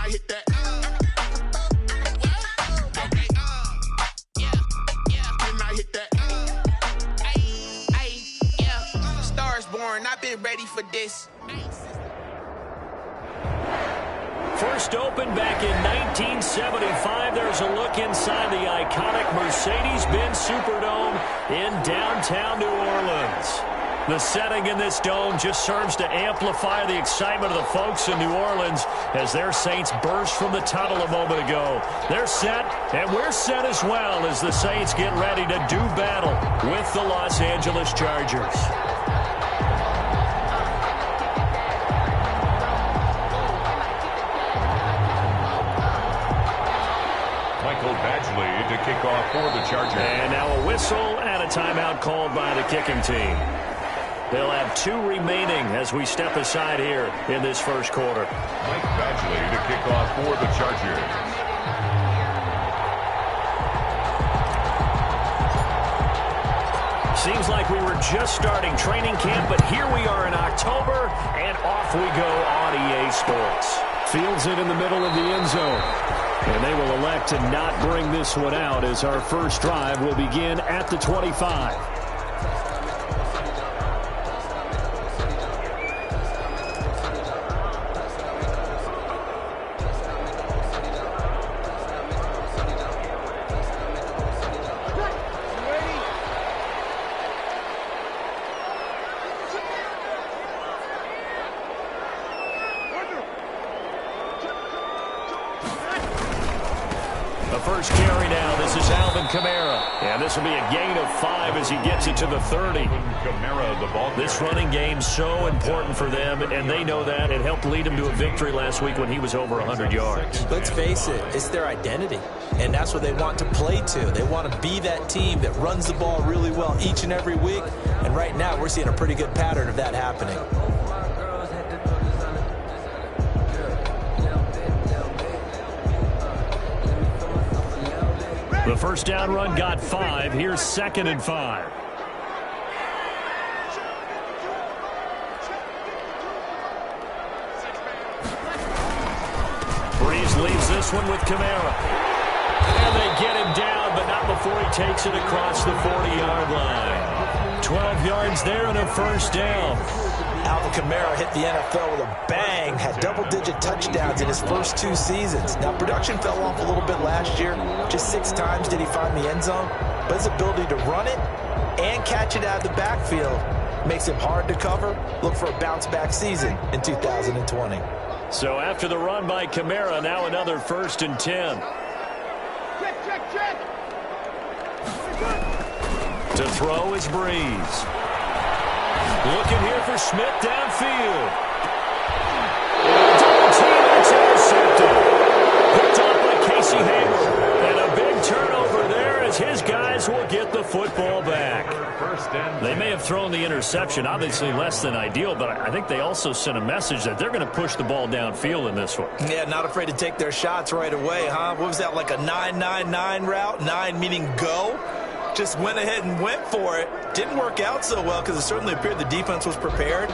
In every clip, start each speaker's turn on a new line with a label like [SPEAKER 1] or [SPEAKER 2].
[SPEAKER 1] I hit that? Can I hit that?
[SPEAKER 2] Yeah. Stars born, I've been ready for this.
[SPEAKER 3] First opened back in 1975. There's a look inside the iconic Mercedes-Benz Superdome in downtown New Orleans. The setting in this dome just serves to amplify the excitement of the folks in New Orleans as their Saints burst from the tunnel a moment ago. They're set, and we're set as well as the Saints get ready to do battle with the Los Angeles Chargers.
[SPEAKER 4] To kick off for the Chargers.
[SPEAKER 3] And now a whistle and a timeout called by the kicking team. They'll have 2 remaining as we step aside here in this first quarter.
[SPEAKER 4] Mike Badgley to kick off for the Chargers.
[SPEAKER 3] Seems like we were just starting training camp, but here we are in October, and off we go on EA Sports.
[SPEAKER 5] Fields it in the middle of the end zone. And they will elect to not bring this one out as our first drive will begin at the 25.
[SPEAKER 3] First carry now. This is Alvin Kamara. And this will be a gain of 5 as he gets it to the 30.
[SPEAKER 4] Kamara, the ball.
[SPEAKER 3] This running game so important for them, and they know that. It helped lead them to a victory last week when he was over 100 yards.
[SPEAKER 6] Let's face it, it's their identity, and that's what they want to play to. They want to be that team that runs the ball really well each and every week, and right now we're seeing a pretty good pattern of that happening.
[SPEAKER 3] The first down run got 5. Here's 2nd and 5. Breeze leaves this one with Kamara. And they get him down, but not before he takes it across the 40-yard line. 12 yards there and a first down.
[SPEAKER 6] Alvin Kamara hit the NFL with a bang, had double-digit touchdowns in his first 2 seasons. Now, production fell off a little bit last year. Just 6 times did he find the end zone. But his ability to run it and catch it out of the backfield makes him hard to cover. Look for a bounce-back season in 2020.
[SPEAKER 3] So after the run by Kamara, now another 1st and 10. To throw is Breeze. Looking here for Smith downfield. Double team, it's intercepted. Picked off by Casey Hayward. And a big turnover there as his guys will get the football back. They may have thrown the interception, obviously less than ideal, but I think they also sent a message that they're going to push the ball downfield in this one.
[SPEAKER 6] Yeah, not afraid to take their shots right away, huh? What was that, like a 9-9-9 route? 9 meaning go? Just went ahead and went for it. Didn't work out so well because it certainly appeared the defense was prepared.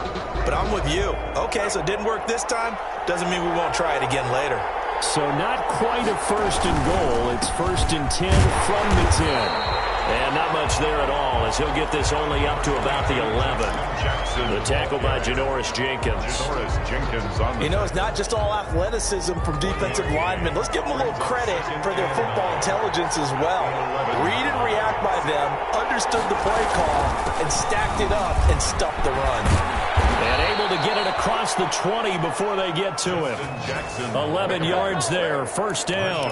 [SPEAKER 6] But I'm with you. Okay, so it didn't work this time. Doesn't mean we won't try it again later.
[SPEAKER 5] So not quite a 1st and goal. It's 1st and 10 from the 10.
[SPEAKER 3] And not much there at all as he'll get this only up to about the 11. The tackle by Janoris Jenkins.
[SPEAKER 6] You know, it's not just all athleticism from defensive linemen. Let's give them a little credit for their football intelligence as well. Read and react by them, understood the play call, and stacked it up and stuffed the run.
[SPEAKER 3] And able to get it across the 20 before they get to him. 11 yards there, 1st down.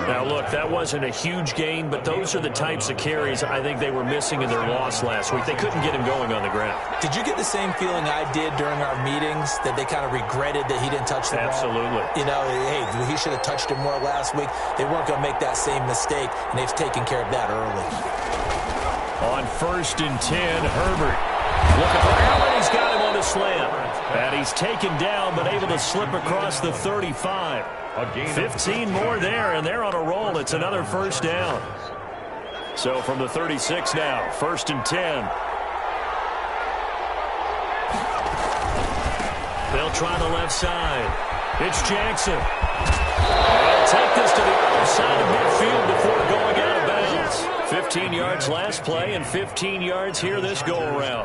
[SPEAKER 3] Now, look, that wasn't a huge gain, but those are the types of carries I think they were missing in their loss last week. They couldn't get him going on the ground.
[SPEAKER 6] Did you get the same feeling I did during our meetings, that they kind of regretted that he didn't touch the ball?
[SPEAKER 3] Absolutely.
[SPEAKER 6] You know, hey, he should have touched him more last week. They weren't going to make that same mistake, and they've taken care of that early.
[SPEAKER 3] On 1st and 10, Herbert. Looking for Allen. He's got him on a slant. And he's taken down, but able to slip across the 35. 15 more there, and they're on a roll. It's another 1st down. So from the 36 now, 1st and 10. They'll try the left side. It's Jackson. They'll take this to the outside of midfield before going out of bounds. 15 yards last play and 15 yards here this go-around.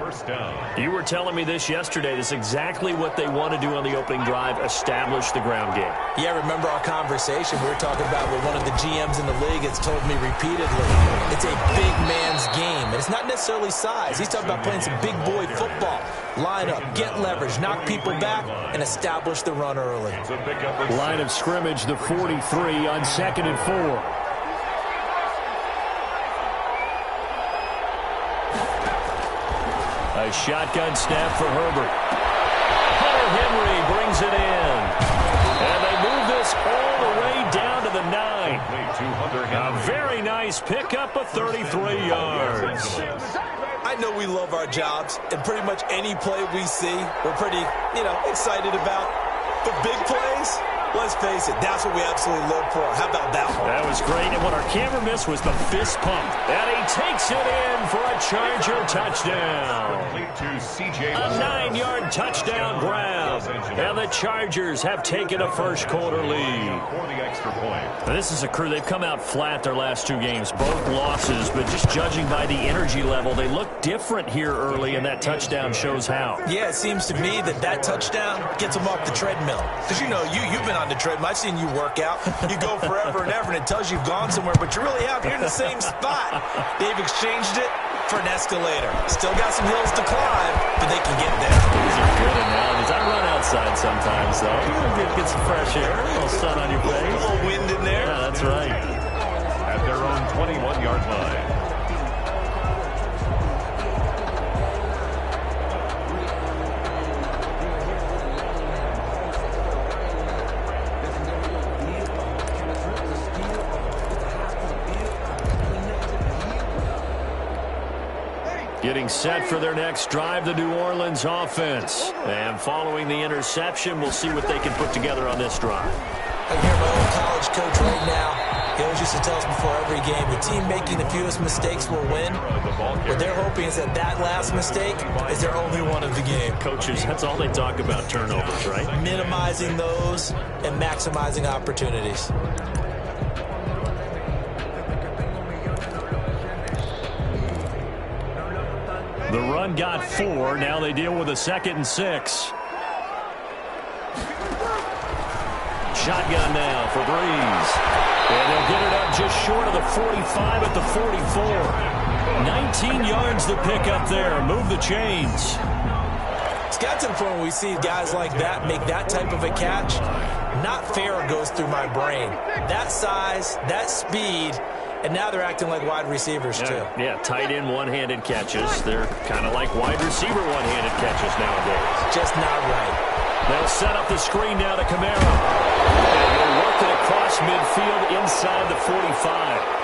[SPEAKER 3] You were telling me this yesterday. This is exactly what they want to do on the opening drive, establish the ground game.
[SPEAKER 6] Yeah, remember our conversation we were talking about with one of the GMs in the league has told me repeatedly, it's a big man's game. And it's not necessarily size. He's talking about playing some big boy football. Line up, get leverage, knock people back, and establish the run early.
[SPEAKER 5] Line of scrimmage, the 43 on 2nd and 4.
[SPEAKER 3] A shotgun snap for Herbert. Hunter Henry brings it in. And they move this all the way down to the 9. A very nice pickup of 33 yards.
[SPEAKER 6] I know we love our jobs, and pretty much any play we see, we're pretty, excited about. But big plays, let's face it, that's what we absolutely live for. How about that one?
[SPEAKER 3] That was great, and what our camera missed was the fist pump. And he takes it in for a Charger touchdown. A 9-yard touchdown grab. And the Chargers have taken a first-quarter lead. Now, this is a crew. They've come out flat their last 2 games, both losses, but just judging by the energy level, they look different here early, and that touchdown shows how.
[SPEAKER 6] Yeah, it seems to me that touchdown gets them off the treadmill. Because, you've been on the treadmill. I've seen you work out. You go forever and ever, and it tells you you've gone somewhere, but you really have. You're in the same spot. They've exchanged it for an escalator. Still got some hills to climb, but they can get there.
[SPEAKER 3] These are good analogies. I run outside sometimes, though. Get some fresh air, a little sun on your face.
[SPEAKER 6] A little wind in there.
[SPEAKER 3] Yeah, that's right.
[SPEAKER 4] At their own 21-yard line.
[SPEAKER 3] Getting set for their next drive, the New Orleans offense. And following the interception, we'll see what they can put together on this drive.
[SPEAKER 6] I hear my old college coach right now. He always used to tell us before every game, the team making the fewest mistakes will win. What they're hoping is that last mistake is their only one of the game.
[SPEAKER 3] Coaches, that's all they talk about, turnovers, right?
[SPEAKER 6] Minimizing those and maximizing opportunities.
[SPEAKER 3] The run got 4. Now they deal with a 2nd and 6. Shotgun now for Breeze. And they'll get it up just short of the 45 at the 44. 19 yards to pick up there. Move the chains.
[SPEAKER 6] It's got to the point where we see guys like that make that type of a catch. Not fair goes through my brain. That size, that speed, and now they're acting like wide receivers, too.
[SPEAKER 3] Yeah, tight end one-handed catches. They're kind of like wide receiver one-handed catches nowadays.
[SPEAKER 6] Just not right.
[SPEAKER 3] They'll set up the screen now to Kamara. And they'll work it across midfield inside the 45.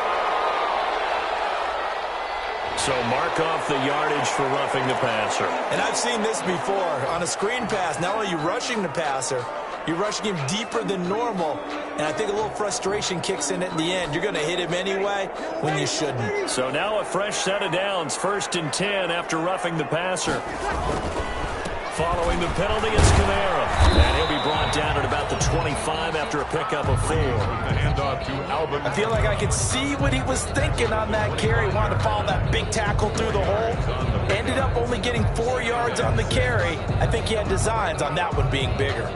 [SPEAKER 3] So mark off the yardage for roughing the passer.
[SPEAKER 6] And I've seen this before. On a screen pass, not only are you rushing the passer, you're rushing him deeper than normal. And I think a little frustration kicks in at the end. You're going to hit him anyway when you shouldn't.
[SPEAKER 3] So now a fresh set of downs. 1st and 10 after roughing the passer. Following the penalty is Kamara. And he'll be brought down at about the 25 after a pickup of 4.
[SPEAKER 6] I feel like I could see what he was thinking on that carry. Wanted to follow that big tackle through the hole. Ended up only getting 4 yards on the carry. I think he had designs on that one being bigger.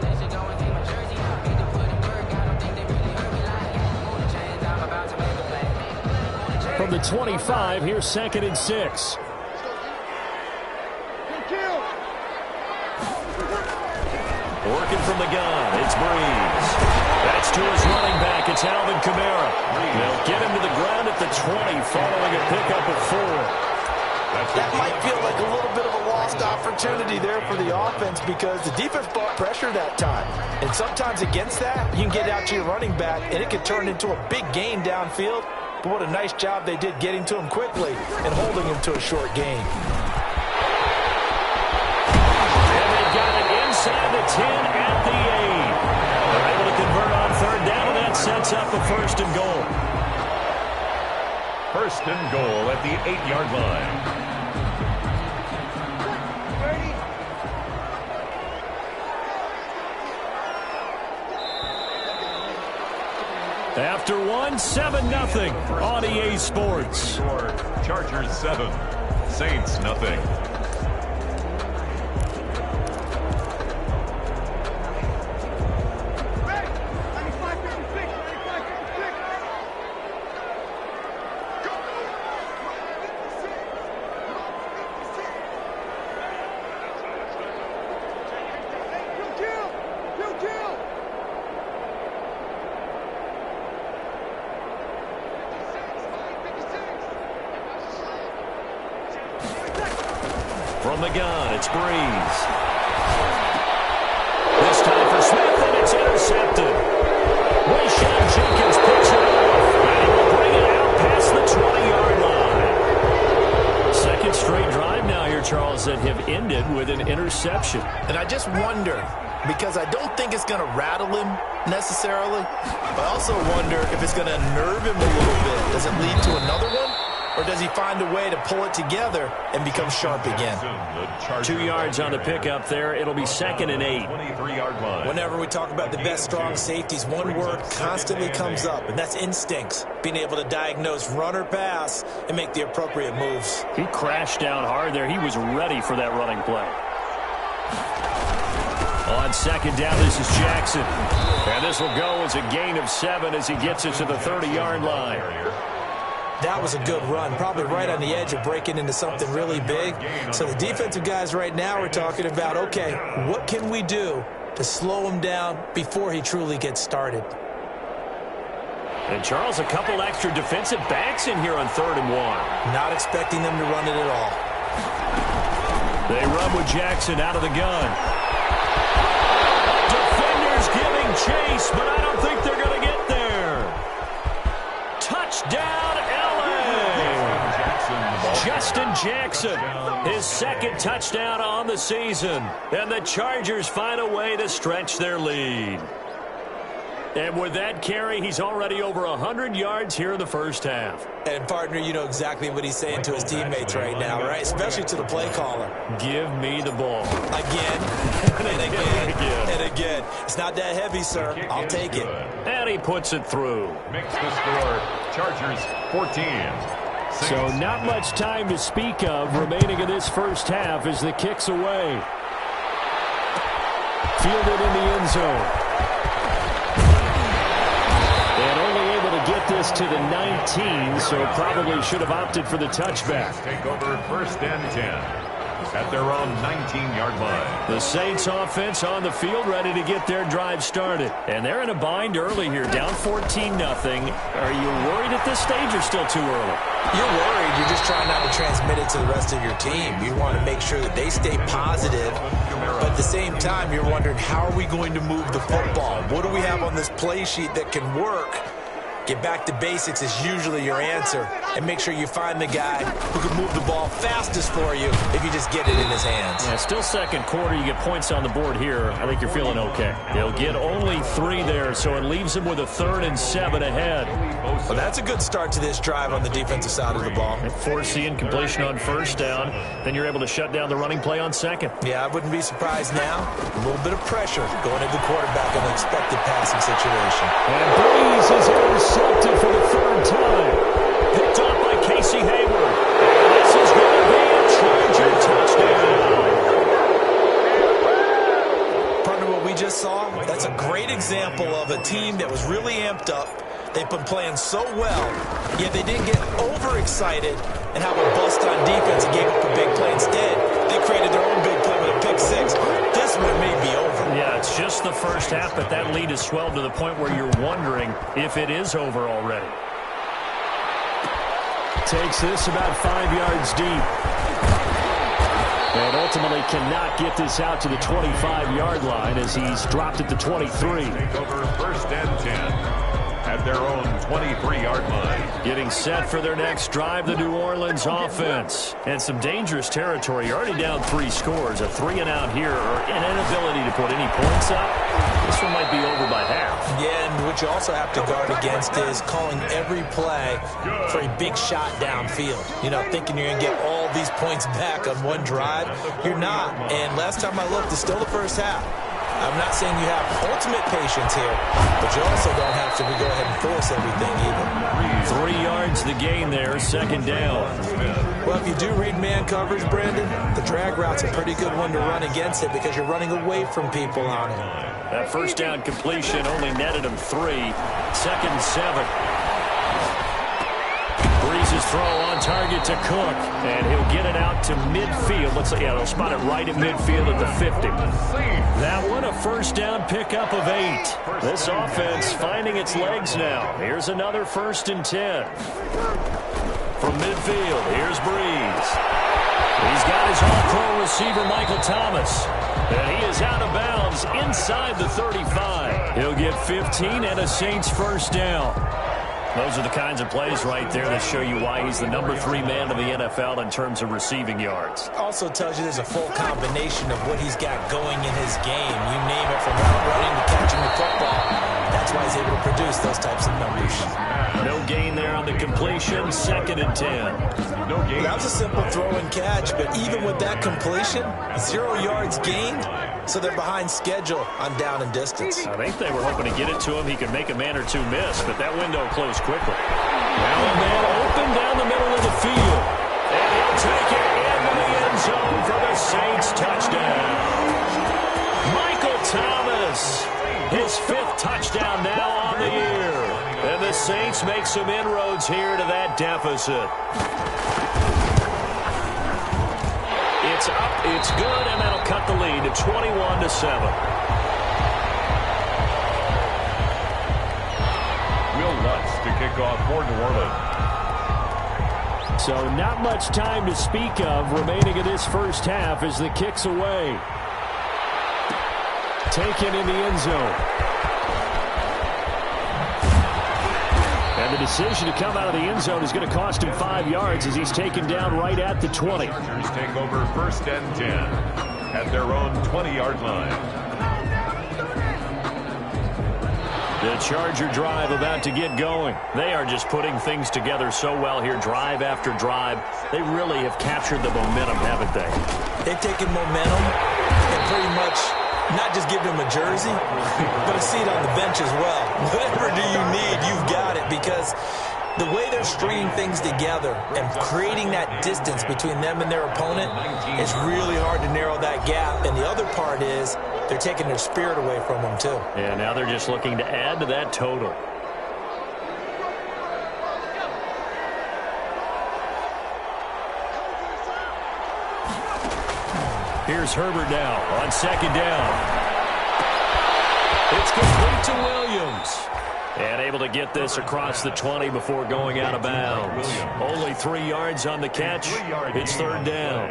[SPEAKER 5] From the 25, here's 2nd and 6.
[SPEAKER 3] Working from the gun, it's Breeze. That's to his running back, it's Alvin Kamara. They'll get him to the ground at the 20 following a pickup of 4.
[SPEAKER 6] That might feel like a little bit of a lost opportunity there for the offense because the defense brought pressure that time. And sometimes against that, you can get out to your running back, and it could turn into a big gain downfield. But what a nice job they did getting to him quickly and holding him to a short gain.
[SPEAKER 3] And they've got it inside the 10 at the 8. They're able to convert on 3rd down, and that sets up a 1st and goal.
[SPEAKER 4] 1st and goal at the 8-yard line.
[SPEAKER 3] After one, 7-0 on EA Sports.
[SPEAKER 4] Chargers 7, Saints nothing.
[SPEAKER 3] From the gun, it's Breeze. This time for Smith, and it's intercepted. Wayshawn Jenkins picks it off, and he will bring it out past the 20-yard line. Second straight drive now here, Charles, that have ended with an interception.
[SPEAKER 6] And I just wonder, because I don't think it's going to rattle him necessarily, but I also wonder if it's going to unnerve him a little bit. Does it lead to another one? Or does he find a way to pull it together and become sharp again?
[SPEAKER 3] 2 yards on the pickup there. It'll be 2nd and 8.
[SPEAKER 4] 23-yard line.
[SPEAKER 6] Whenever we talk about the best strong safeties, one word constantly comes up, and that's instincts. Being able to diagnose run or pass and make the appropriate moves.
[SPEAKER 3] He crashed down hard there. He was ready for that running play. On second down, this is Jackson. And this will go as a gain of 7 as he gets it to the 30-yard line.
[SPEAKER 6] That was a good run, probably right on the edge of breaking into something really big. So the defensive guys right now are talking about, okay, what can we do to slow him down before he truly gets started?
[SPEAKER 3] And Charles, a couple extra defensive backs in here on 3rd and 1.
[SPEAKER 6] Not expecting them to run it at all.
[SPEAKER 3] They run with Jackson out of the gun. Defenders giving chase, but I don't think they're going to get there. Touchdown, Justin Jackson, his 2nd touchdown on the season. And the Chargers find a way to stretch their lead. And with that carry, he's already over 100 yards here in the first half.
[SPEAKER 6] And, partner, you know exactly what he's saying to his teammates right now, right? Especially to the play caller.
[SPEAKER 3] Give me the ball.
[SPEAKER 6] Again, and again, and again. It's not that heavy, sir. I'll take it.
[SPEAKER 3] And he puts it through.
[SPEAKER 4] Makes the score, Chargers 14.
[SPEAKER 5] So not much time to speak of remaining in this first half as the kick's away. Fielded in the end zone. And only able to get this to the 19, so probably should have opted for the touchback.
[SPEAKER 4] Take over 1st and 10 at their own 19-yard line.
[SPEAKER 3] The Saints offense on the field ready to get their drive started. And they're in a bind early here, down 14-0. Are you worried at this stage or still too early?
[SPEAKER 6] You're worried. You're just trying not to transmit it to the rest of your team. You want to make sure that they stay positive. But at the same time, you're wondering, how are we going to move the football? What do we have on this play sheet that can work? Get back to basics is usually your answer. And make sure you find the guy who can move the ball fastest for you if you just get it in his hands.
[SPEAKER 3] Yeah, still second quarter. You get points on the board here. I think you're feeling okay. They'll get only 3 there, so it leaves them with a 3rd and 7 ahead.
[SPEAKER 6] Well, that's a good start to this drive on the defensive side of the ball.
[SPEAKER 3] Forcing incompletion on 1st down. Then you're able to shut down the running play on 2nd.
[SPEAKER 6] Yeah, I wouldn't be surprised now. A little bit of pressure going into the quarterback in an expected passing situation.
[SPEAKER 5] And Breeze is intercepted for the 3rd time.
[SPEAKER 3] Picked off by Casey Hayward. And this is going to be a Charger touchdown.
[SPEAKER 6] Partner, what we just saw, that's a great example of a team that was really amped up. They've been playing so well, yet they didn't get overexcited and have a bust on defense and gave up a big play. Instead, they created their own big play with a pick 6. This one may be over.
[SPEAKER 3] Yeah, it's just the first half, but that lead has swelled to the point where you're wondering if it is over already.
[SPEAKER 5] Takes this about 5 yards deep. And ultimately cannot get this out to the 25-yard line as he's dropped it to 23.
[SPEAKER 4] Take over 1st and 10 at their own 23-yard line.
[SPEAKER 3] Getting set for their next drive, the New Orleans offense. And some dangerous territory. You're already down 3 scores. A 3-and-out here, or an inability to put any points up. This one might be over by half.
[SPEAKER 6] Yeah, and what you also have to guard against is calling every play for a big shot downfield. You know, thinking you're going to get all these points back on one drive. You're not. And last time I looked, it's still the first half. I'm not saying you have ultimate patience here, but you also don't have to go ahead and force everything either.
[SPEAKER 3] 3 yards the gain there, second down.
[SPEAKER 6] Well, if you do read man coverage, Brandon, the drag route's a pretty good one to run against it because you're running away from people on it.
[SPEAKER 3] That first down completion only netted him 3. Second and 7. Breeze's throw on target to Cook, and he'll get it out to midfield. Let's say, they'll spot it right at midfield at the 50. That one, a first down pickup of 8. This offense finding its legs now. Here's another 1st and 10. From midfield, here's Breeze. He's got his all-pro receiver, Michael Thomas. And he is out of bounds inside the 35. He'll get 15 and a Saints first down. Those are the kinds of plays right there that show you why he's the number 3 man of the NFL in terms of receiving yards.
[SPEAKER 6] Also tells you there's a full combination of what he's got going in his game. You name it, from route running to catching the football. That's why he's able to produce those types of numbers.
[SPEAKER 3] No gain there on the completion, 2nd and 10.
[SPEAKER 4] No gain.
[SPEAKER 6] That was a simple throw and catch, but even with that completion, 0 yards gained, so they're behind schedule on down and distance.
[SPEAKER 3] I think they were hoping to get it to him. He could make a man or two miss, but that window closed quickly. Now a man open down the middle of the field. And he'll take it into the end zone for the Saints touchdown. Michael Thomas, his 5th touchdown now on the year. And the Saints make some inroads here to that deficit. It's up, it's good, and that'll cut the lead to 21-7.
[SPEAKER 4] Will Lutz to kick off for New Orleans.
[SPEAKER 5] So not much time to speak of remaining in this first half as the kick's away. Taken in the end zone. And the decision to come out of the end zone is going to cost him 5 yards as he's taken down right at the 20.
[SPEAKER 4] Chargers take over 1st and 10 at their own 20-yard line.
[SPEAKER 3] The Charger drive about to get going. They are just putting things together so well here, drive after drive. They really have captured the momentum, haven't they?
[SPEAKER 6] They've taken momentum and pretty much not just given him a jersey, but a seat on the bench as well. Whatever do you need, you've got it, because the way they're stringing things together and creating that distance between them and their opponent, it's really hard to narrow that gap. And the other part is they're taking their spirit away from them, too.
[SPEAKER 3] Yeah, now they're just looking to add to that total. Here's Herbert now on 2nd down. It's complete to Williams. And able to get this across the 20 before going out of bounds. Only 3 yards on the catch. It's 3rd down.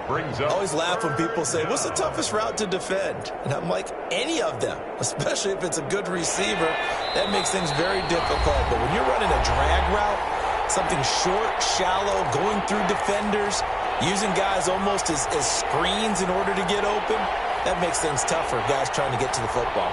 [SPEAKER 6] I always laugh when people say, what's the toughest route to defend? And I'm like, any of them, especially if it's a good receiver. That makes things very difficult. But when you're running a drag route, something short, shallow, going through defenders, using guys almost as screens in order to get open, that makes things tougher, guys trying to get to the football.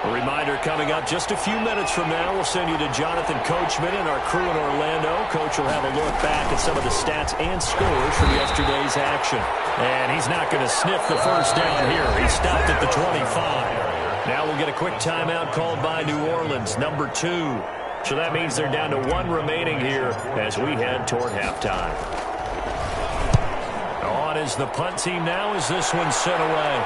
[SPEAKER 3] A reminder coming up just a few minutes from now, we'll send you to Jonathan Coachman and our crew in Orlando. Coach will have a look back at some of the stats and scores from yesterday's action. And he's not going to sniff the first down here. He stopped at the 25. Now we'll get a quick timeout called by New Orleans, number 2. So that means they're down to 1 remaining here as we head toward halftime. On is the punt team now as this one's sent away.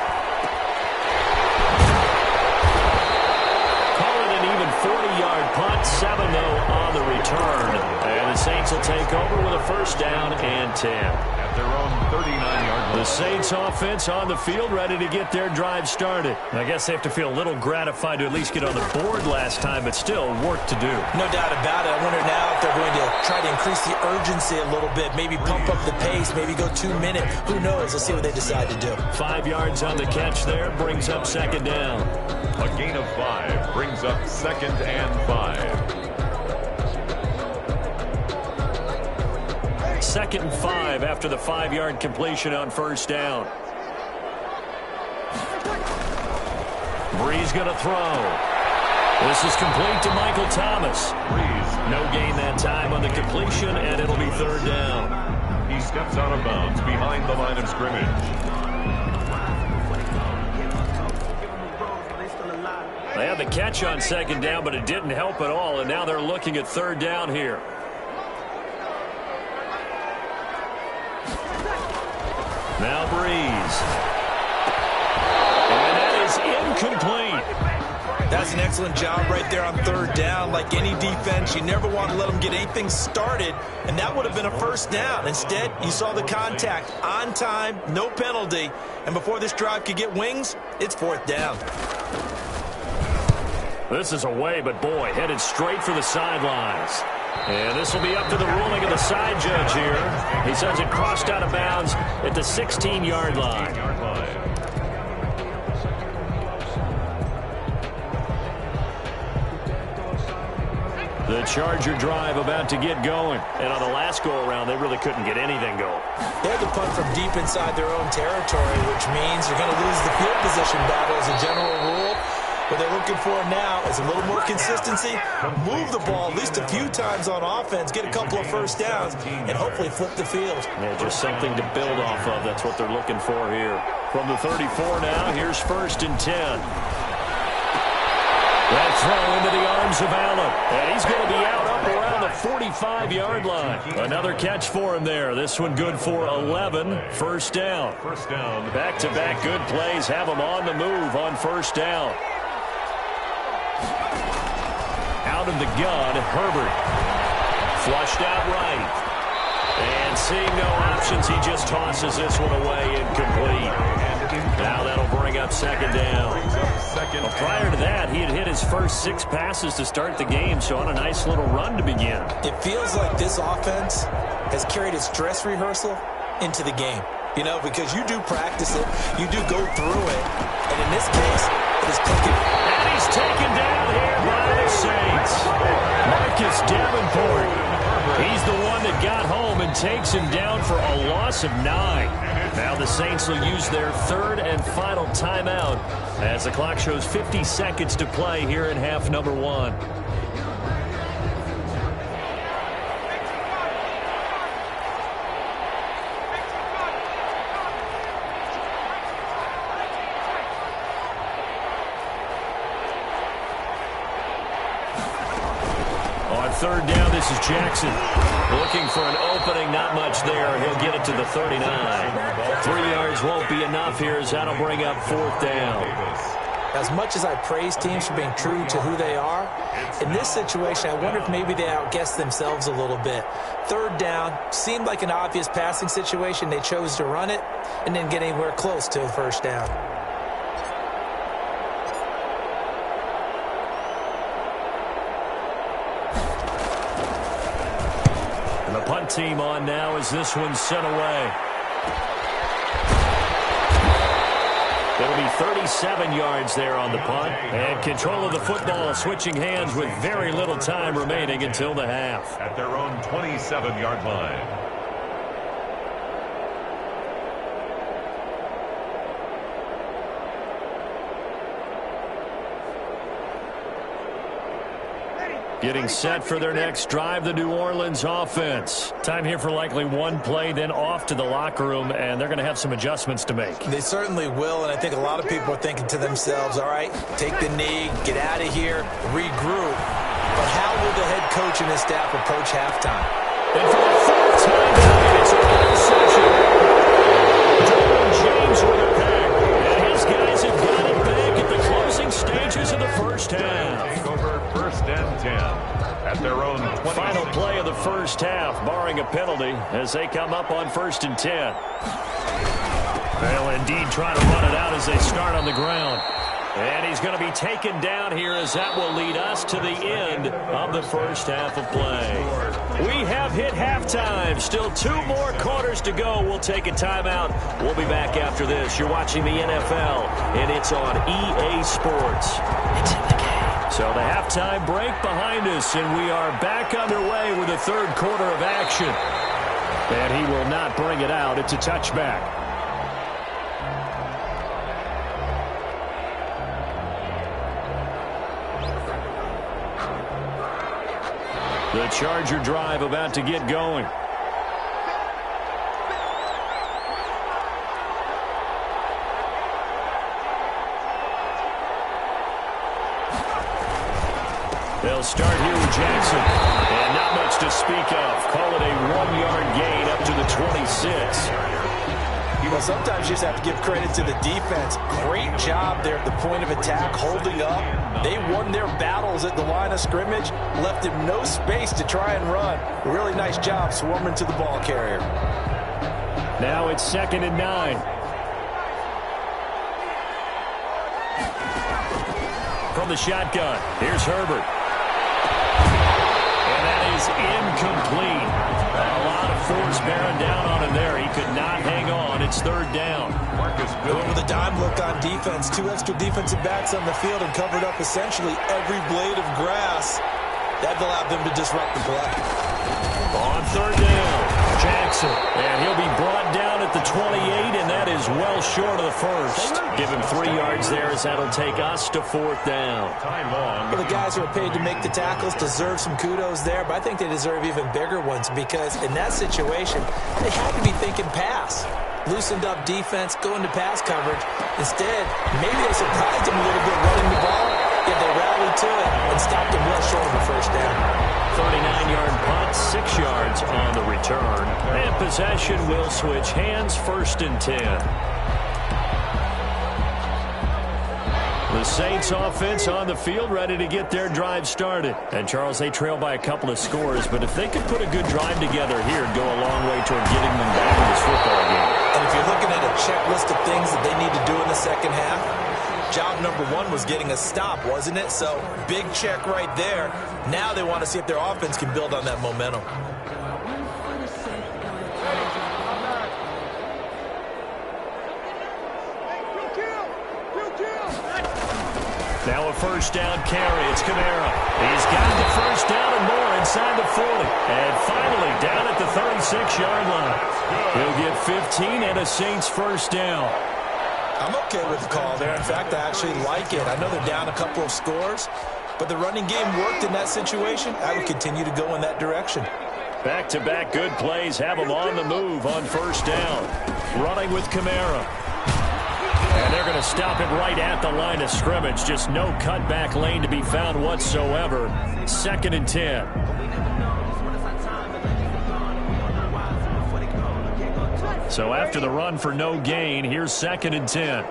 [SPEAKER 3] Call it an even 40-yard punt, 7-0 on the return. And the Saints will take over with a first down and 10.
[SPEAKER 4] At their own 39-yard line.
[SPEAKER 3] The Saints offense on the field ready to get their drive started. I guess they have to feel a little gratified to at least get on the board last time, but still work to do.
[SPEAKER 6] No doubt about it. I wonder now if they're going to try to increase the urgency a little bit, maybe pump up the pace, maybe go 2 minute. Who knows? Let's see what they decide to do.
[SPEAKER 3] 5 yards on the catch there brings up second down.
[SPEAKER 4] A gain of 5 brings up 2nd and 5.
[SPEAKER 3] 2nd and 5 after the 5-yard completion on first down. Breeze going to throw. This is complete to Michael Thomas.
[SPEAKER 4] Breeze.
[SPEAKER 3] No gain that time on the completion, and it'll be 3rd down.
[SPEAKER 4] He steps out of bounds behind the line of scrimmage.
[SPEAKER 3] They had the catch on second down, but it didn't help at all, and now they're looking at third down here. Now Breeze. And that is incomplete.
[SPEAKER 6] That's an excellent job right there on third down. Like any defense, you never want to let them get anything started, and that would have been a first down. Instead, you saw the contact on time, no penalty, and before this drive could get wings, it's fourth down.
[SPEAKER 3] This is away, but boy, headed straight for the sidelines. And this will be up to the ruling of the side judge here. He says it crossed out of bounds at the 16-yard line. The Charger drive about to get going. And on the last go-around, they really couldn't get anything going.
[SPEAKER 6] They had to punt from deep inside their own territory, which means you're going to lose the field position battle as a general rule. What they're looking for now is a little more consistency, move the ball at least a few times on offense, get a couple of first downs, and hopefully flip the field.
[SPEAKER 3] Yeah, just something to build off of. That's what they're looking for here. From the 34 now, here's 1st and 10. That throw into the arms of Allen. And he's going to be out up around the 45-yard line. Another catch for him there. This one good for 11. First down. Back-to-back good plays have him on the move on first down. Out of the gun, Herbert. Flushed out right. And seeing no options, he just tosses this one away, incomplete. Now that'll bring up second down. Well, prior to that, he had hit his first 6 passes to start the game, so on a nice little run to begin.
[SPEAKER 6] It feels like this offense has carried its dress rehearsal into the game. You know, because you do practice it, you do go through it, and in this case, it is taken.
[SPEAKER 3] And he's taken down here by the Saints. Marcus Davenport. He's the one that got home and takes him down for a loss of 9. Now the Saints will use their 3rd and final timeout as the clock shows 50 seconds to play here in half number 1. Third down, this is Jackson. Looking for an opening, not much there. He'll get it to the 39. 3 yards won't be enough here as that'll bring up fourth down.
[SPEAKER 6] As much as I praise teams for being true to who they are, in this situation, I wonder if maybe they outguessed themselves a little bit. Third down, seemed like an obvious passing situation. They chose to run it and didn't get anywhere close to a first down.
[SPEAKER 3] Punt team on now as this one's sent away. It'll be 37 yards there on the punt. And control of the football switching hands with very little time remaining until the half.
[SPEAKER 4] At their own 27-yard line.
[SPEAKER 3] Getting set for their next drive, the New Orleans offense. Time here for likely one play, then off to the locker room, and they're going to have some adjustments to make.
[SPEAKER 6] They certainly will, and I think a lot of people are thinking to themselves, all right, take the knee, get out of here, regroup. But how will the head coach and his staff approach halftime?
[SPEAKER 3] And for the 4th time tonight, it's an interception. Derwin James with a pick. And his guys have got it back at the closing stages of the first half.
[SPEAKER 4] First and 10 at their own 20.
[SPEAKER 3] Final play of the first half, barring a penalty, as they come up on 1st and 10. They'll indeed try to run it out as they start on the ground. And he's going to be taken down here as that will lead us to the end of the first half of play. We have hit halftime. Still 2 more quarters to go. We'll take a timeout. We'll be back after this. You're watching the NFL, and it's on EA Sports. It's in the game. So the halftime break behind us, and we are back underway with the 3rd quarter of action. And he will not bring it out. It's a touchback. The Charger drive about to get going. They'll start here with Jackson. And not much to speak of. Call it a 1-yard gain up to the 26.
[SPEAKER 6] Well, sometimes you just have to give credit to the defense. Great job there at the point of attack, holding up. They won their battles at the line of scrimmage, left him no space to try and run. Really nice job swarming to the ball carrier.
[SPEAKER 3] Now it's 2nd and 9. From the shotgun, here's Herbert. And that is incomplete. A lot of force bearing down on him there. He could not hang on. It's 3rd down.
[SPEAKER 6] Going with a dime look on defense. 2 extra defensive backs on the field and covered up essentially every blade of grass. That allowed them to disrupt the play.
[SPEAKER 3] On 3rd down, Jackson. And he'll be brought down at the 28, and that is well short of the first. Give him 3 yards there as that'll take us to 4th down.
[SPEAKER 6] Well, the guys who are paid to make the tackles deserve some kudos there, but I think they deserve even bigger ones because in that situation, they had to be thinking pass. Loosened up defense, going to pass coverage. Instead, maybe they surprised him a little bit running the ball, yet they rallied to it and stopped him well short of the first down.
[SPEAKER 3] 39-yard punt, 6 yards on the return. And possession will switch hands, 1st and 10. The Saints offense on the field ready to get their drive started. And Charles, they trail by a couple of scores, but if they could put a good drive together here, it'd go a long way toward getting them back in this football game.
[SPEAKER 6] And if you're looking at a checklist of things that they need to do in the second half, job number 1 was getting a stop, wasn't it? So big check right there. Now they want to see if their offense can build on that momentum.
[SPEAKER 3] Now a 1st down carry. It's Kamara. He's got the 1st down and more inside the 40. And finally down at the 36-yard line. He'll get 15 and a Saints 1st down.
[SPEAKER 6] I'm okay with the call there. In fact, I actually like it. I know they're down a couple of scores, but the running game worked in that situation. I would continue to go in that direction.
[SPEAKER 3] Back-to-back good plays have them on the move on 1st down. Running with Kamara. And they're going to stop it right at the line of scrimmage. Just no cutback lane to be found whatsoever. 2nd and 10. So after the run for no gain, here's 2nd and 10.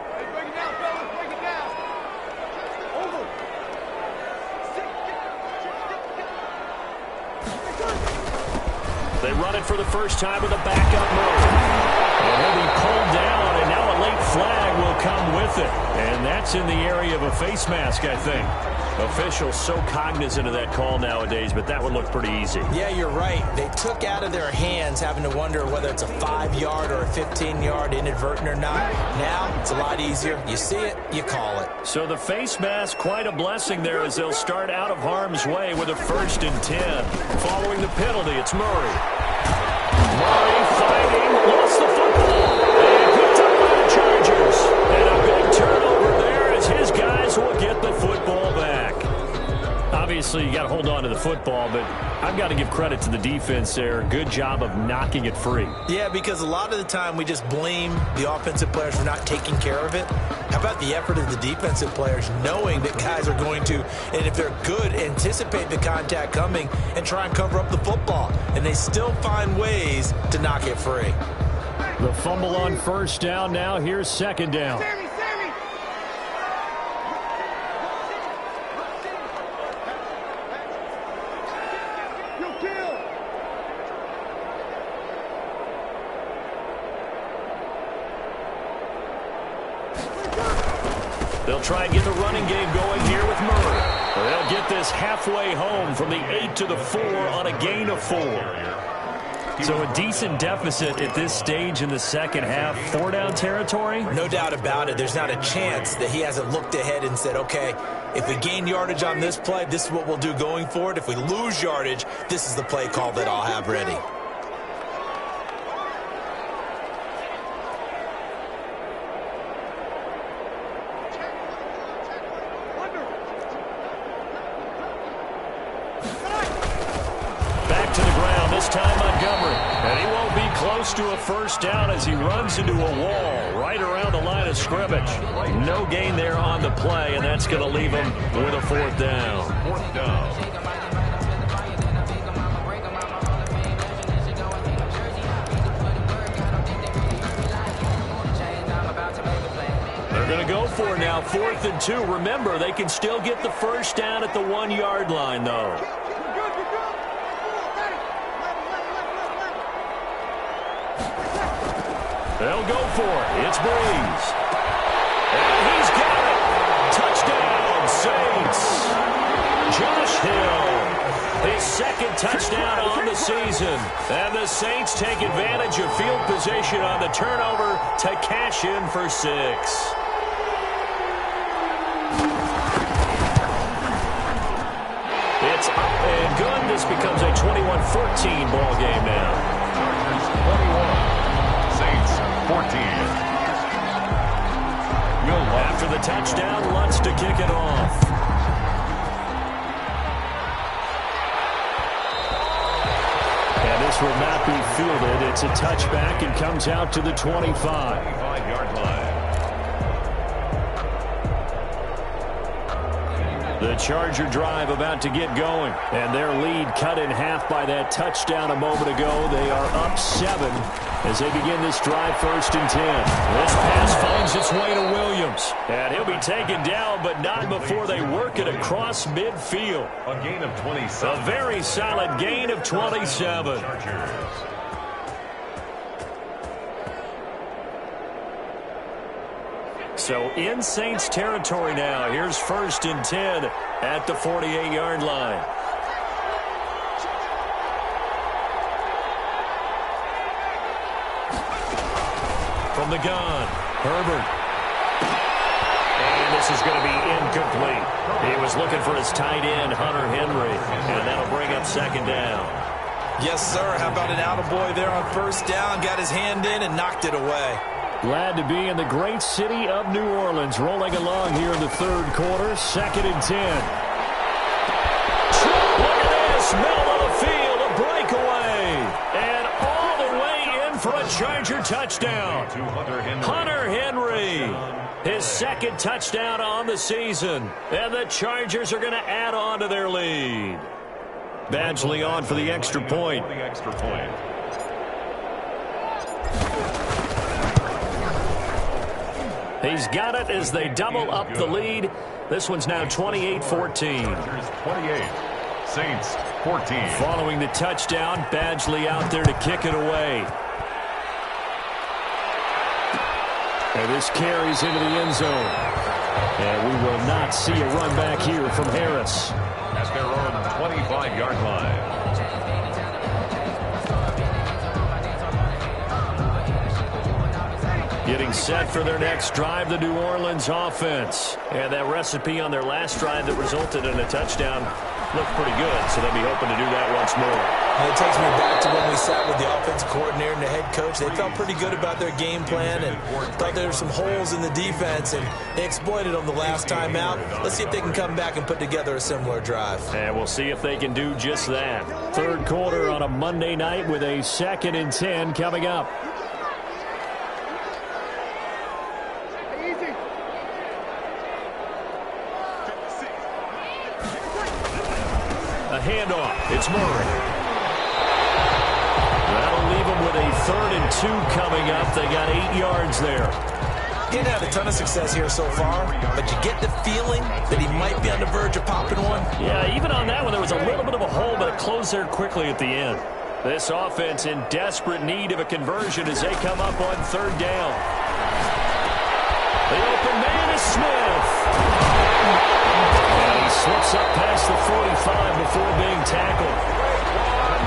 [SPEAKER 3] They run it for the first time with a backup move. And he'll be pulled down, and now a late flag will come with it. And that's in the area of a face mask, I think. Officials so cognizant of that call nowadays, but that would look pretty easy.
[SPEAKER 6] Yeah, you're right. They took out of their hands having to wonder whether it's a 5-yard or a 15-yard inadvertent or not. Now, it's a lot easier. You see it, you call it.
[SPEAKER 3] So the face mask, quite a blessing there as they'll start out of harm's way with a 1st and 10. Following the penalty, it's Murray. Murray fighting, lost the football, and picked up by the Chargers. And a big turnover there as his guys will get the football back. Obviously, you got to hold on to the football, but I've got to give credit to the defense there. Good job of knocking it free.
[SPEAKER 6] Yeah, because a lot of the time we just blame the offensive players for not taking care of it. How about the effort of the defensive players knowing that guys are going to, and if they're good, anticipate the contact coming and try and cover up the football. And they still find ways to knock it free.
[SPEAKER 3] The fumble on 1st down now. Here's 2nd down. They'll try and get the running game going here with Murray. They'll get this halfway home from the 8 to the 4 on a gain of 4. So a decent deficit at this stage in the second half. 4-down territory?
[SPEAKER 6] No doubt about it. There's not a chance that he hasn't looked ahead and said, okay, if we gain yardage on this play, this is what we'll do going forward. If we lose yardage, this is the play call that I'll have ready.
[SPEAKER 3] to a first down as he runs into a wall right around the line of scrimmage. No gain there on the play, and that's going to leave him with a fourth down.
[SPEAKER 4] Fourth down.
[SPEAKER 3] They're going to go for it now, 4th and 2. Remember, they can still get the first down at the 1-yard line, though. They'll go for it. It's Breeze. And he's got it. Touchdown, Saints. Josh Hill, his second touchdown on the season. And the Saints take advantage of field position on the turnover to cash in for 6. It's up and good. This becomes a 21-14 ball game now.
[SPEAKER 4] Chargers 21. Saints 14.
[SPEAKER 3] After the touchdown, Lutz to kick it off. And this will not be fielded. It's a touchback and comes out to the 25.
[SPEAKER 4] 25-yard line.
[SPEAKER 3] The Charger drive about to get going. And their lead cut in half by that touchdown a moment ago. They are up 7 as they begin this drive, 1st and 10. This pass finds its way to Williams. And he'll be taken down, but not before they work it across midfield.
[SPEAKER 4] A gain of 27.
[SPEAKER 3] A very solid gain of 27.
[SPEAKER 4] Chargers.
[SPEAKER 3] So in Saints territory now. Here's 1st and 10 at the 48-yard line. From the gun, Herbert. And this is going to be incomplete. He was looking for his tight end, Hunter Henry, and that'll bring up 2nd down.
[SPEAKER 6] Yes, sir. How about an attaboy there on 1st down? Got his hand in and knocked it away.
[SPEAKER 3] Glad to be in the great city of New Orleans, rolling along here in the 3rd quarter, 2nd and 10. Look at this, middle of the field, a breakaway, and all the way in for a Charger touchdown. Hunter Henry, his 2nd touchdown on the season, and the Chargers are going to add on to their lead. Badgley on for the extra point. He's got it as they double up the lead. This one's now 28-14.
[SPEAKER 4] 28. Saints 14.
[SPEAKER 3] Following the touchdown, Badgley out there to kick it away. And this carries into the end zone. And we will not see a run back here from Harris.
[SPEAKER 4] At their own 25-yard line.
[SPEAKER 3] Getting set for their next drive, the New Orleans offense. And that recipe on their last drive that resulted in a touchdown looked pretty good, so they'll be hoping to do that once more.
[SPEAKER 6] And it takes me back to when we sat with the offensive coordinator and the head coach. They felt pretty good about their game plan and thought there were some holes in the defense, and they exploited them the last time out. Let's see if they can come back and put together a similar drive.
[SPEAKER 3] And we'll see if they can do just that. 3rd quarter on a Monday night with a 2nd and 10 coming up. A handoff. It's Murray. That'll leave them with a 3rd and 2 coming up. They got 8 yards there.
[SPEAKER 6] He didn't have a ton of success here so far, but you get the feeling that he might be on the verge of popping one.
[SPEAKER 3] Yeah, even on that one, there was a little bit of a hole, but it closed there quickly at the end. This offense in desperate need of a conversion as they come up on 3rd down. The open man is Smith. And he slips up past the 45 before being tackled.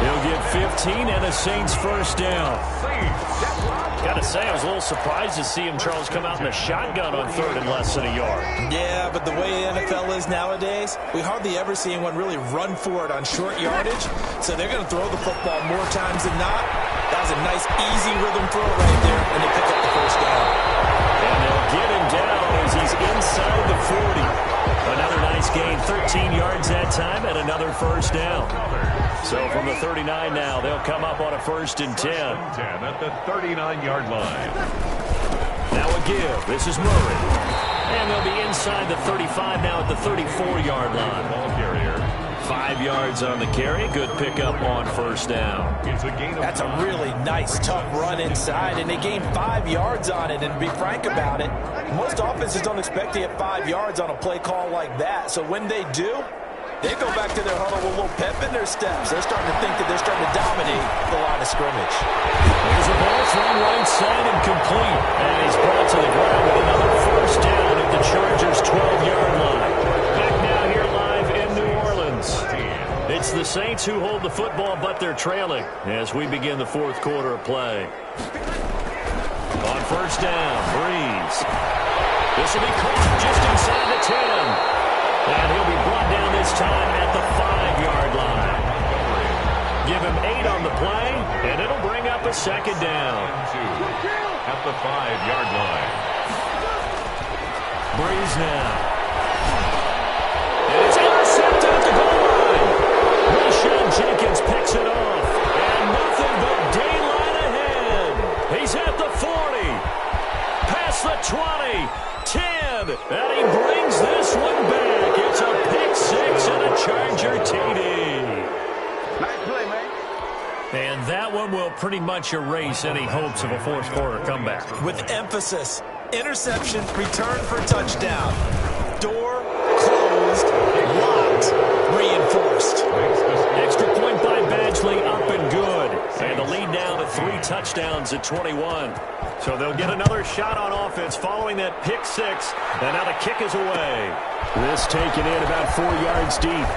[SPEAKER 3] He'll get 15 and a Saints 1st down. Got to say, I was a little surprised to see him, Charles, come out in the shotgun on 3rd and less than a yard.
[SPEAKER 6] Yeah, but the way the NFL is nowadays, we hardly ever see anyone really run for it on short yardage. So they're going to throw the football more times than not. That was a nice, easy rhythm throw right there, and they pick up the 1st down.
[SPEAKER 3] And they'll get him down as he's inside the 40. Another nice gain, 13 yards that time, and another 1st down. So from the 39 now, they'll come up on a 1st and 10.
[SPEAKER 4] 10 at the 39-yard line.
[SPEAKER 3] Now a give. This is Murray. And they'll be inside the 35 now at the 34-yard line.
[SPEAKER 4] Ball carrier.
[SPEAKER 3] 5 yards on the carry. Good pickup on 1st down.
[SPEAKER 4] It's a gain of
[SPEAKER 6] That's a really nice, tough run inside, and they gained 5 yards on it. And to be frank about it, most offenses don't expect to get 5 yards on a play call like that. So when they do, they go back to their huddle with a little pep in their steps. They're starting to think that they're starting to dominate the line of scrimmage.
[SPEAKER 3] Here's a ball thrown right side and complete. And he's brought to the ground with another 1st down at the Chargers' 12-yard line. Back now here live in New Orleans. It's the Saints who hold the football, but they're trailing as we begin the 4th quarter of play. On 1st down, Breeze. This will be caught just inside the 10. And he'll be brought down this time at the 5-yard line. Give him 8 on the play, and it'll bring up a 2nd down.
[SPEAKER 4] at the 5-yard line.
[SPEAKER 3] Breeze now. And it's intercepted at the goal line. Rashawn Jenkins picks it off. And nothing but daylight ahead. He's at the 40. Past the 20. 10. And he brings this one back. It's a pick six and a Charger TD.
[SPEAKER 1] Nice play, man.
[SPEAKER 3] And that one will pretty much erase any hopes of a fourth quarter comeback.
[SPEAKER 6] With emphasis, interception, return for touchdown. Door closed, locked, reinforced.
[SPEAKER 3] Extra point by Badgley, up and good. And the lead now to 3 touchdowns at 21. So they'll get another shot on offense following that pick six. And now the kick is away. This taken in about 4 yards deep.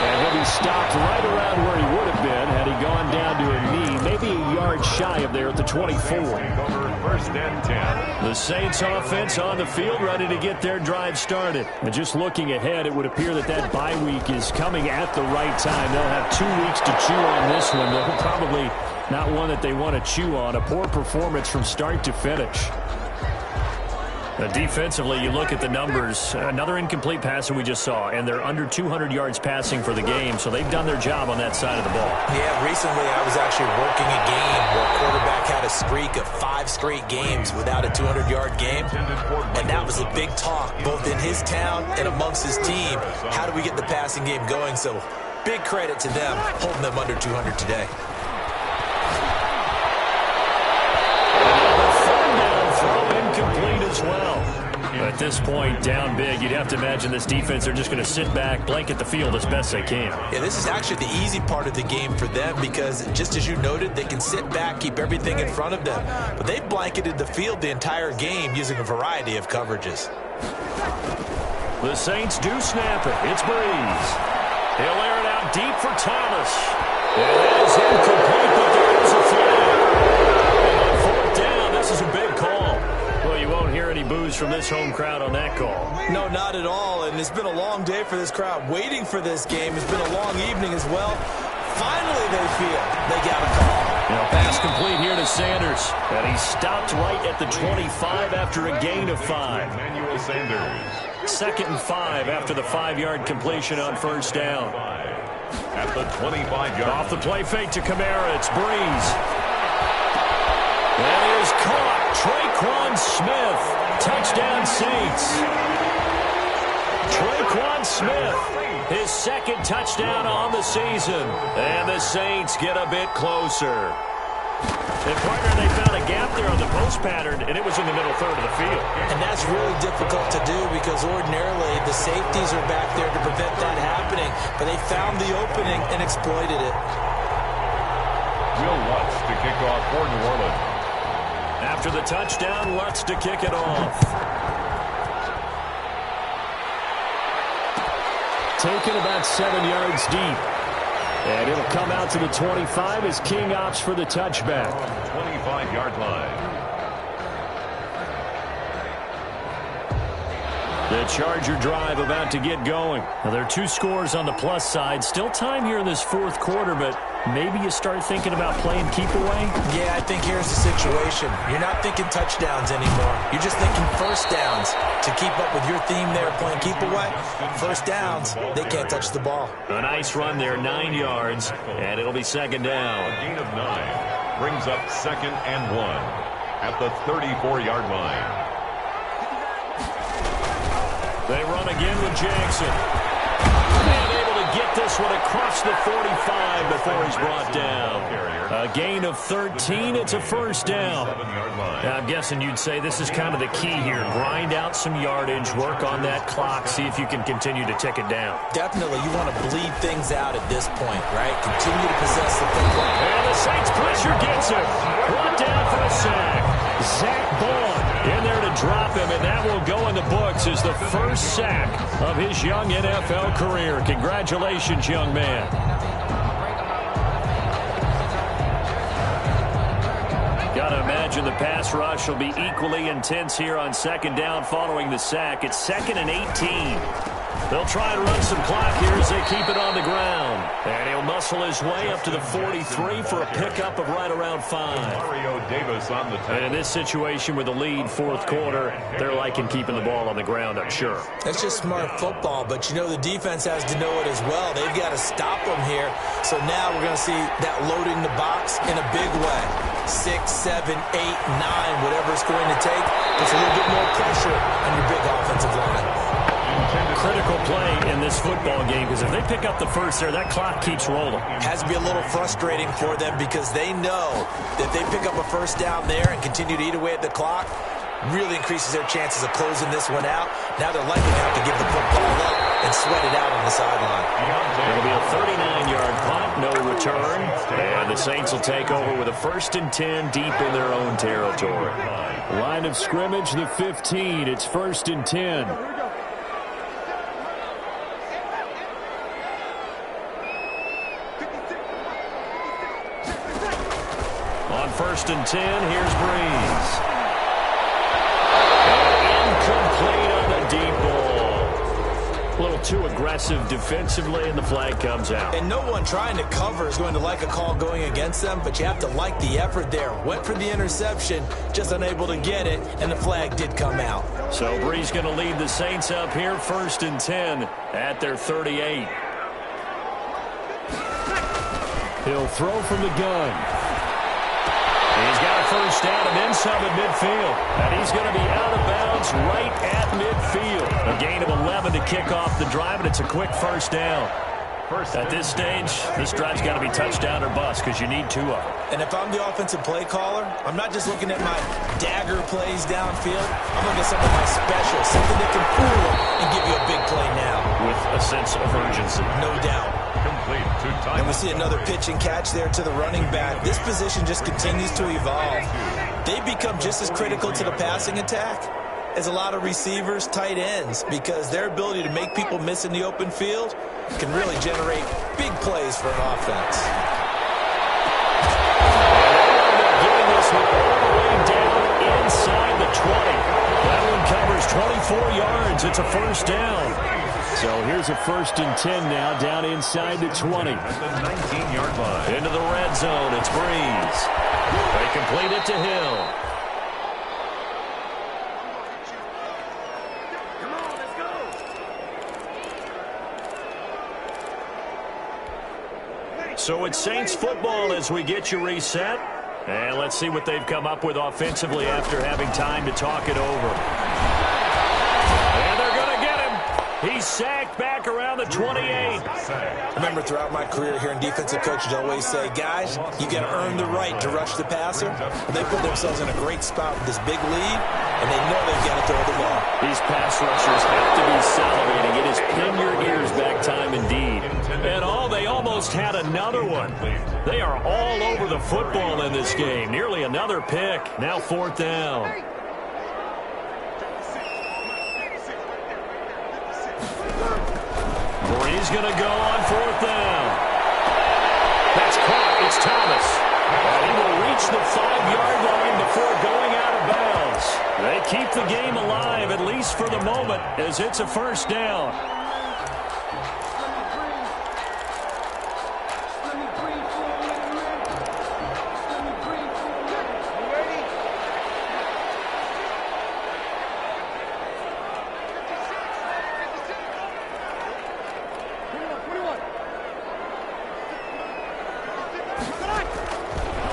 [SPEAKER 3] And he'll be stopped right around where he would have been had he gone down to a knee, maybe a yard shy of there at the 24.
[SPEAKER 4] First and 10.
[SPEAKER 3] The Saints offense on the field ready to get their drive started. And just looking ahead, it would appear that that bye week is coming at the right time. They'll have 2 weeks to chew on this one. They'll probably not one that they want to chew on. A poor performance from start to finish. Defensively, you look at the numbers. Another incomplete passer we just saw, and they're under 200 yards passing for the game, so they've done their job on that side of the ball.
[SPEAKER 6] Yeah, recently I was actually working a game where a quarterback had a streak of 5 straight games without a 200-yard game, and that was a big talk both in his town and amongst his team. How do we get the passing game going? So big credit to them holding them under 200 today.
[SPEAKER 3] Complete as well. At this point, down big, you'd have to imagine this defense, they're just going to sit back, blanket the field as best they can.
[SPEAKER 6] Yeah, this is actually the easy part of the game for them because, just as you noted, they can sit back, keep everything in front of them. But they've blanketed the field the entire game using a variety of coverages.
[SPEAKER 3] The Saints do snap it. It's Breeze. He'll air it out deep for Thomas. It is incomplete, but there is a flag. And on 4th down, this is a big call. Well, you won't hear any boos from this home crowd on that call.
[SPEAKER 6] No, not at all, and it's been a long day for this crowd waiting for this game. It's been a long evening as well. Finally, they feel they got a call.
[SPEAKER 3] Now, pass complete here to Sanders, and he stopped right at the 25 after a gain of 5.
[SPEAKER 4] Emmanuel Sanders.
[SPEAKER 3] 2nd and 5 after the 5-yard completion on 1st down.
[SPEAKER 4] At the 25-yard.
[SPEAKER 3] Off the play fake to Kamara, it's Breeze. And he is caught. Traquan Smith. Touchdown Saints. Traquan Smith. His 2nd touchdown on the season. And the Saints get a bit closer. And partner, they found a gap there on the post pattern, and it was in the middle third of the field.
[SPEAKER 6] And that's really difficult to do because ordinarily the safeties are back there to prevent that happening. But they found the opening and exploited it.
[SPEAKER 4] Will Lutz to kick off for New Orleans.
[SPEAKER 3] After the touchdown, Lutz to kick it off. Taken about 7 yards deep. And it'll come out to the 25 as King opts for the touchback.
[SPEAKER 4] 25-yard line.
[SPEAKER 3] The Charger drive about to get going. Now, there are 2 scores on the plus side. Still time here in this 4th quarter, but maybe you start thinking about playing keep away?
[SPEAKER 6] Yeah, I think here's the situation. You're not thinking touchdowns anymore. You're just thinking first downs. To keep up with your theme there playing keep away, first downs, they can't touch the ball.
[SPEAKER 3] A nice run there, 9 yards, and it'll be second down.
[SPEAKER 4] A gain of 9 brings up 2nd and 1 at the 34-yard line.
[SPEAKER 3] They run again with Jackson. And able to get this one across the 45 before he's brought down. A gain of 13. It's a first down. Now, I'm guessing you'd say this is kind of the key here. Grind out some yardage, work on that clock, see if you can continue to tick it down.
[SPEAKER 6] Definitely, you want to bleed things out at this point, right? Continue to possess the football.
[SPEAKER 3] And the Saints pressure gets him. Brought down for a sack. Zach Bond in there to drop him, and that will go in the books as the first sack of his young NFL career. Congratulations, young man. Got to imagine the pass rush will be equally intense here on second down following the sack. It's 2nd and 18. They'll try and run some clock here as they keep it on the ground. And he'll muscle his way up to the 43 for a pickup of right around 5.
[SPEAKER 4] Mario Davis on the tackle.
[SPEAKER 3] And in this situation with the lead fourth quarter, they're liking keeping the ball on the ground, I'm sure.
[SPEAKER 6] That's just smart football, but you know the defense has to know it as well. They've got to stop them here. So now we're going to see that loading the box in a big way. 6, 7, 8, 9, whatever it's going to take. Puts a little bit more pressure on your big offensive line.
[SPEAKER 3] Critical play in this football game because if they pick up the first there, that clock keeps rolling.
[SPEAKER 6] Has to be a little frustrating for them because they know that if they pick up a first down there and continue to eat away at the clock, really increases their chances of closing this one out. Now they're likely to have to give the football up and sweat it out on the sideline.
[SPEAKER 3] It'll be a 39-yard punt, no return, and the Saints will take over with a 1st and 10 deep in their own territory. Line of scrimmage, the 15. It's 1st and 10. On 1st and 10, here's Breeze. Incomplete on the deep ball. A little too aggressive defensively, and the flag comes out.
[SPEAKER 6] And no one trying to cover is going to like a call going against them, but you have to like the effort there. Went for the interception, just unable to get it, and the flag did come out.
[SPEAKER 3] So Breeze going to lead the Saints up here, 1st and 10 at their 38. He'll throw from the gun. He's got a first down and then some at midfield. And he's going to be out of bounds right at midfield. A gain of 11 to kick off the drive, and it's a quick first down. At this stage, this drive's got to be touchdown or bust because you need 2 of them.
[SPEAKER 6] And if I'm the offensive play caller, I'm not just looking at my dagger plays downfield. I'm looking at some of my specials, something that can fool them and give you a big play now.
[SPEAKER 3] With a sense of urgency.
[SPEAKER 6] No doubt.
[SPEAKER 4] Complete to time.
[SPEAKER 6] And we see another pitch and catch there to the running back. This position just continues to evolve. They become just as critical to the passing attack as a lot of receivers, tight ends, because their ability to make people miss in the open field can really generate big plays for an offense.
[SPEAKER 3] Getting this one all the way down inside the 20. That one covers 24 yards. It's a first down. So here's a 1st and 10 now, down inside the 20.
[SPEAKER 4] At the 19-yard line.
[SPEAKER 3] Into the red zone, it's Breeze. They complete it to Hill. So it's Saints football as we get you reset. And let's see what they've come up with offensively after having time to talk it over. And they're going to get him. He's sacked back around the 28.
[SPEAKER 6] I remember throughout my career here in defensive coaches always say, guys, you got to earn the right to rush the passer. And they put themselves in a great spot with this big lead, and they know they've got to throw the ball.
[SPEAKER 3] These pass rushers have to be salivating. It is pin your ears back time indeed. And they almost had another one. They are all over the football in this game. Nearly another pick. Now 4th down. He's going to go on 4th down. That's caught. It's Thomas. And he will reach the 5-yard line before going out of bounds. They keep the game alive, at least for the moment, as it's a first down.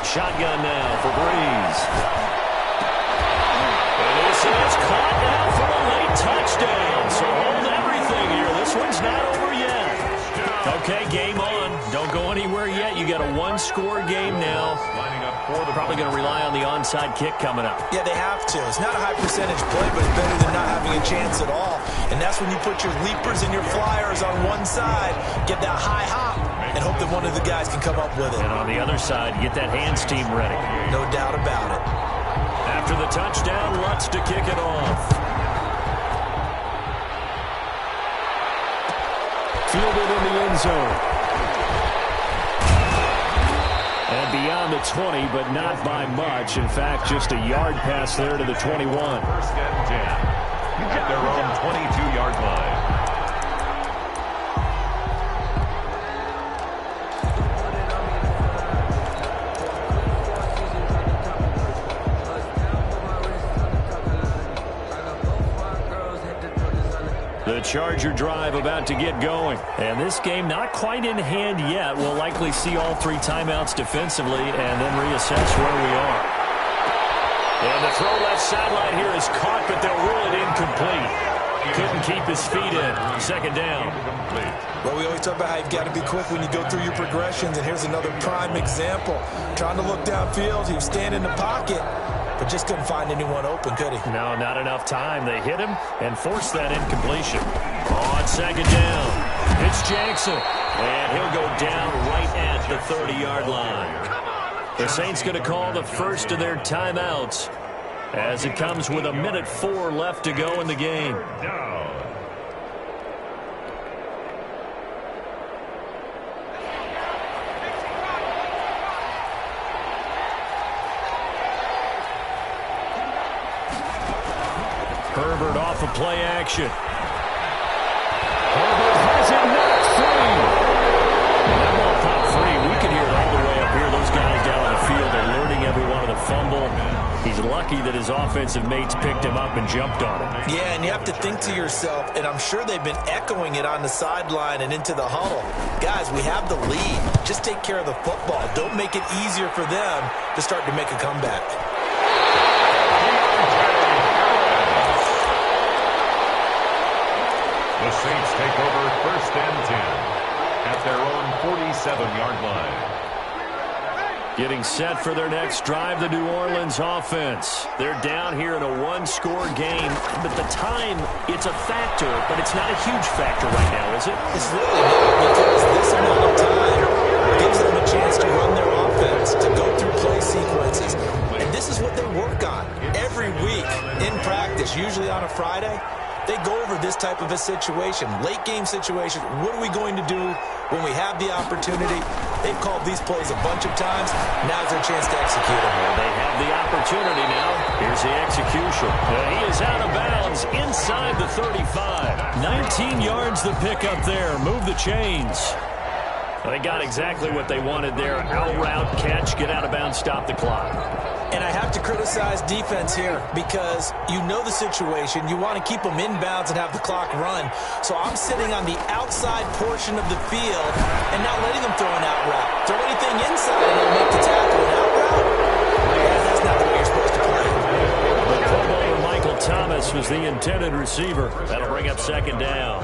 [SPEAKER 3] shotgun now for Breeze. And this is caught now for a late touchdown. So hold everything here. This one's not over yet. Okay, game on. Don't go anywhere yet. You got a one-score game now. Probably going to rely on the onside kick coming up.
[SPEAKER 6] Yeah, they have to. It's not a high-percentage play, but it's better than not having a chance at all. And that's when you put your leapers and your flyers on one side, get that high hop, and hope that one of the guys can come up with it.
[SPEAKER 3] And on the other side, get that hands team ready.
[SPEAKER 6] No doubt about it.
[SPEAKER 3] After the touchdown, Lutz to kick it off.
[SPEAKER 5] Fielded in the end zone. And beyond the 20, but not by much. In fact, just a yard pass there to the 21.
[SPEAKER 4] First and 10 at their own 22-yard line.
[SPEAKER 3] The Charger drive about to get going. And this game not quite in hand yet. We'll likely see all three timeouts defensively and then reassess where we are. And the throw left sideline here is caught, but they'll rule it incomplete. Couldn't keep his feet in. Second down.
[SPEAKER 6] Well, we always talk about how you've got to be quick when you go through your progressions, and here's another prime example. Trying to look downfield, he was standing in the pocket, but just couldn't find anyone open, could he?
[SPEAKER 3] No, not enough time. They hit him and forced that incompletion. On second down, it's Jackson. And he'll go down right at the 30-yard line. The Saints going to call the first of their timeouts as it comes with 1:04 left to go in the game. Herbert off of play action. Herbert has it knocked free. And that ball popped free. We can hear it all the way up here. Those guys down on the field are learning every one of the fumble. He's lucky that his offensive mates picked him up and jumped on him.
[SPEAKER 6] Yeah, and you have to think to yourself, and I'm sure they've been echoing it on the sideline and into the huddle. Guys, we have the lead. Just take care of the football. Don't make it easier for them to start to make a comeback.
[SPEAKER 4] The Saints take over first and 10 at their own 47-yard line.
[SPEAKER 3] Getting set for their next drive, the New Orleans offense. They're down here in a one-score game, but the time, it's a factor, but it's not a huge factor right now, is it?
[SPEAKER 6] It's really not, because this amount of time gives them a chance to run their offense, to go through play sequences. And this is what they work on every week in practice, usually on a Friday. They go over this type of a situation, late game situation. What are we going to do when we have the opportunity? They've called these plays a bunch of times. Now's their chance to execute them.
[SPEAKER 3] Well, they have the opportunity now. Here's the execution. He is out of bounds inside the 35. 19 yards the pickup there. Move the chains. They got exactly what they wanted there. Out route, catch, get out of bounds, stop the clock.
[SPEAKER 6] And I have to criticize defense here because you know the situation. You want to keep them inbounds and have the clock run. So I'm sitting on the outside portion of the field and not letting them throw an out route. Throw anything inside and they'll make the tackle. An out route? That's not the way you're supposed to play.
[SPEAKER 3] The Pro Bowler Michael Thomas was the intended receiver. That'll bring up second down.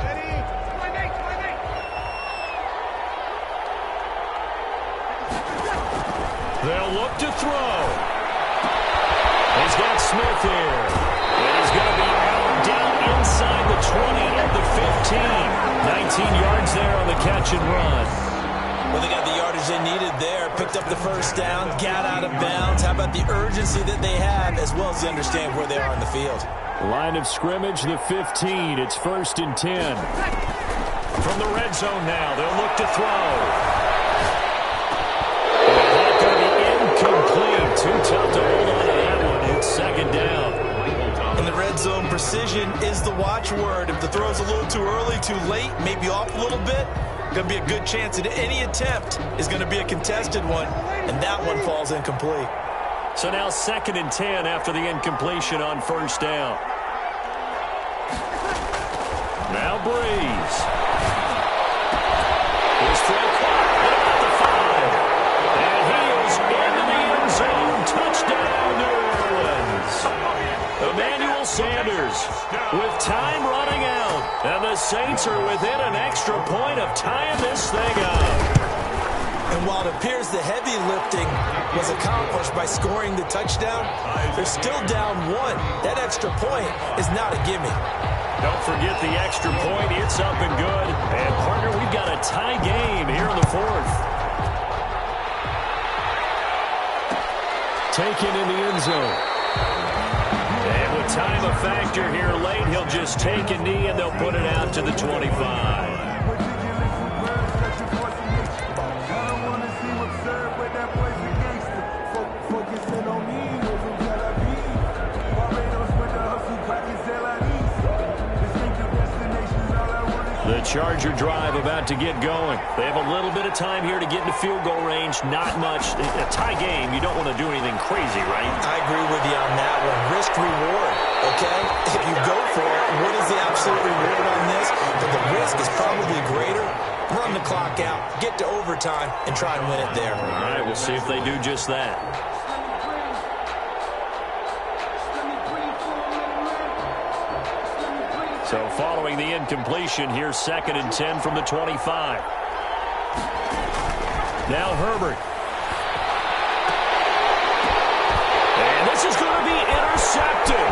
[SPEAKER 3] They'll look to throw. He's got Smith here. And he's going to be out down inside the 20 at the 15. 19 yards there on the catch and run.
[SPEAKER 6] Well, they got the yardage they needed there. Picked up the first down, got out of bounds. How about the urgency that they have as well as they understand where they are on the field?
[SPEAKER 5] Line of scrimmage, the 15. It's first and 10.
[SPEAKER 3] From the red zone now, they'll look to throw. Incomplete. Too tough to hold on to that one. It's second down.
[SPEAKER 6] In the red zone, precision is the watchword. If the throw's a little too early, too late, maybe off a little bit, going to be a good chance that any attempt is going to be a contested one, and that one falls incomplete.
[SPEAKER 3] So now second and 10 after the incompletion on first down. Now Breeze. His throw caught at the 5. And he is into the end Sanders with time running out. And the Saints are within an extra point of tying this thing up.
[SPEAKER 6] And while it appears the heavy lifting was accomplished by scoring the touchdown, they're still down 1. That extra point is not a gimme.
[SPEAKER 3] Don't forget the extra point. It's up and good. And, partner, we've got a tie game here in the 4th.
[SPEAKER 5] Taken in the end zone.
[SPEAKER 3] And with time a factor here late, he'll just take a knee and they'll put it out to the 25. The Charger drive about to get going. They have a little bit of time here to get into field goal range. Not much. A tie game, you don't want to do anything crazy, right?
[SPEAKER 6] I agree with you on that one. Risk-reward, okay? If you go for it, what is the absolute reward on this? But the risk is probably greater. Run the clock out, get to overtime, and try and win it there.
[SPEAKER 3] All right, we'll see if they do just that. So following the incompletion, here's 2nd and 10 from the 25. Now Herbert. And this is going to be intercepted.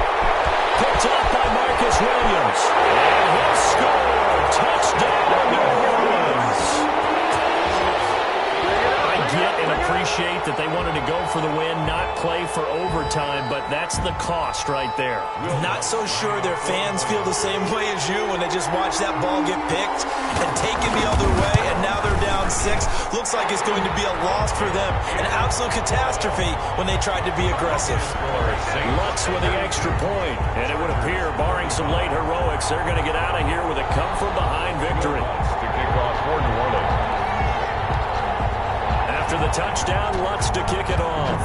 [SPEAKER 3] Picked up by Marcus Williams. And he'll score. Touchdown, New Orleans. I get and appreciate that they wanted to go for the win, not play for overtime, but that's the cost right there.
[SPEAKER 6] Not so sure their fans feel the same way as you when they just watch that ball get picked and taken the other way, and now they're down 6. Looks like it's going to be a loss for them. An absolute catastrophe when they tried to be aggressive.
[SPEAKER 3] Lutz with the extra point, and it would appear, barring some late heroics, they're going to get out of here with a come-from-behind victory.
[SPEAKER 4] To kick off for New Orleans.
[SPEAKER 3] After the touchdown, Lutz to kick it off.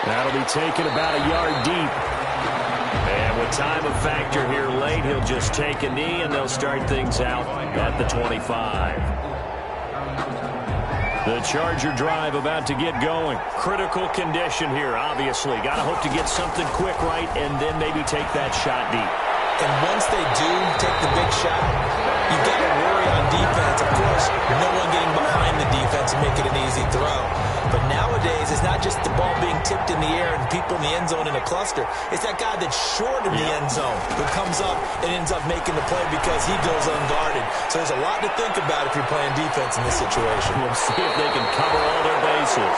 [SPEAKER 5] That'll be taken about a yard deep.
[SPEAKER 3] And with time of factor here late, he'll just take a knee, and they'll start things out at the 25. The Charger drive about to get going. Critical condition here, obviously. Got to hope to get something quick right and then maybe take that shot deep.
[SPEAKER 6] And once they do take the big shot, you've got to worry on defense. Of course, no one getting behind the defense and make it an easy throw. But nowadays, it's not just the ball being tipped in the air and people in the end zone in a cluster. It's that guy that's short of the end zone who comes up and ends up making the play because he goes unguarded. So there's a lot to think about if you're playing defense in this situation.
[SPEAKER 3] We'll see if they can cover all their bases.